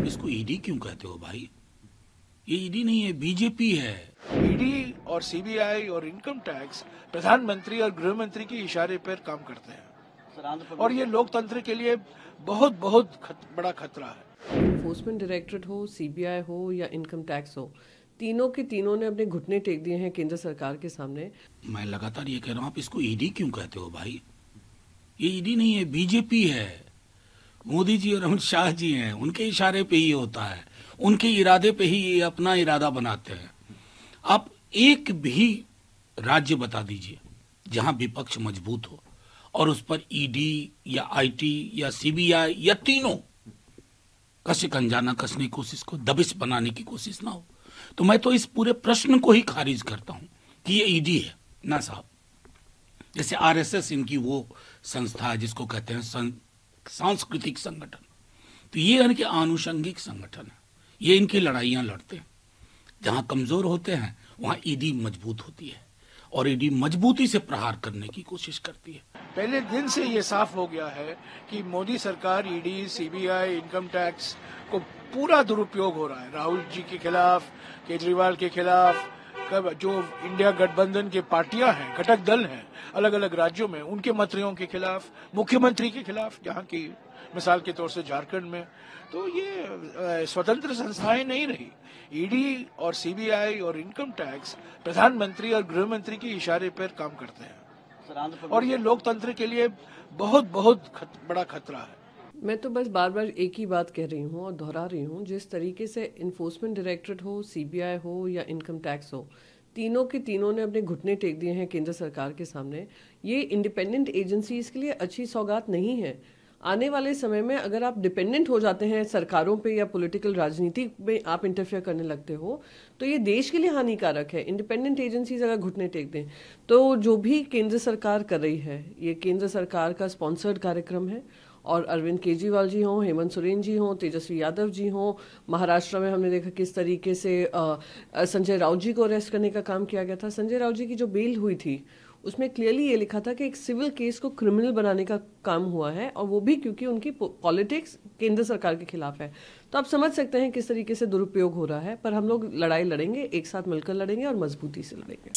इसको ईडी क्यों कहते हो भाई? ये ईडी नहीं है, बीजेपी है। ईडी और सीबीआई और इनकम टैक्स प्रधानमंत्री और गृह मंत्री के इशारे पर काम करते हैं और ये लोकतंत्र के लिए बहुत बहुत बड़ा खतरा है। एनफोर्समेंट डायरेक्टरेट हो, सीबीआई हो या इनकम टैक्स हो, तीनों के तीनों ने अपने घुटने टेक दिए हैं केंद्र सरकार के सामने। मैं लगातार ये कह रहा हूँ, आप इसको ईडी क्यों कहते हो भाई? ये ईडी नहीं है, बीजेपी है। मोदी जी और अमित शाह जी हैं, उनके इशारे पे ही होता है, उनके इरादे पे ही ये अपना इरादा बनाते हैं। आप एक भी राज्य बता दीजिए जहां विपक्ष मजबूत हो और उस पर ईडी या आईटी या सीबीआई या तीनों कसे कंजाना कसने की कोशिश को दबिश बनाने की कोशिश ना हो। तो मैं तो इस पूरे प्रश्न को ही खारिज करता हूं कि ये ईडी है ना साहब। जैसे आरएसएस इनकी वो संस्था है जिसको कहते हैं सांस्कृतिक संगठन, तो ये इनके आनुषंगिक संगठन है। ये इनकी लड़ाइयां लड़ते हैं, जहां कमजोर होते हैं वहां ईडी मजबूत होती है और ईडी मजबूती से प्रहार करने की कोशिश करती है। पहले दिन से ये साफ हो गया है कि मोदी सरकार ईडी, सीबीआई, इनकम टैक्स को पूरा दुरुपयोग हो रहा है। राहुल जी के खिलाफ, केजरीवाल के खिलाफ, जो इंडिया गठबंधन के पार्टियां हैं, घटक दल हैं अलग अलग राज्यों में, उनके मंत्रियों के खिलाफ, मुख्यमंत्री के खिलाफ, जहां की मिसाल के तौर से झारखंड में। तो ये स्वतंत्र संस्थाएं नहीं रही। ईडी और सीबीआई और इनकम टैक्स प्रधानमंत्री और गृह मंत्री के इशारे पर काम करते हैं और ये लोकतंत्र के लिए बहुत बहुत बड़ा खतरा है। मैं तो बस बार बार एक ही बात कह रही हूँ और दोहरा रही हूँ, जिस तरीके से इन्फोर्समेंट डायरेक्टरेट हो, सीबीआई हो या इनकम टैक्स हो, तीनों के तीनों ने अपने घुटने टेक दिए हैं केंद्र सरकार के सामने। ये इंडिपेंडेंट एजेंसीज के लिए अच्छी सौगात नहीं है। आने वाले समय में अगर आप डिपेंडेंट हो जाते हैं सरकारों पे या पॉलिटिकल राजनीति में आप इंटरफेयर करने लगते हो, तो ये देश के लिए हानिकारक है। इंडिपेंडेंट एजेंसीज अगर घुटने टेक दें तो जो भी केंद्र सरकार कर रही है, ये केंद्र सरकार का स्पॉन्सर्ड कार्यक्रम है और अरविंद केजरीवाल जी हों, हेमंत सोरेन जी हों, तेजस्वी यादव जी हों, महाराष्ट्र में हमने देखा किस तरीके से संजय राउत जी को अरेस्ट करने का काम किया गया था। संजय राउत जी की जो बेल हुई थी उसमें क्लियरली ये लिखा था कि एक सिविल केस को क्रिमिनल बनाने का काम हुआ है, और वो भी क्योंकि उनकी पॉलिटिक्स केंद्र सरकार के खिलाफ है। तो आप समझ सकते हैं किस तरीके से दुरुपयोग हो रहा है। पर हम लोग लड़ाई लड़ेंगे, एक साथ मिलकर लड़ेंगे और मजबूती से लड़ेंगे।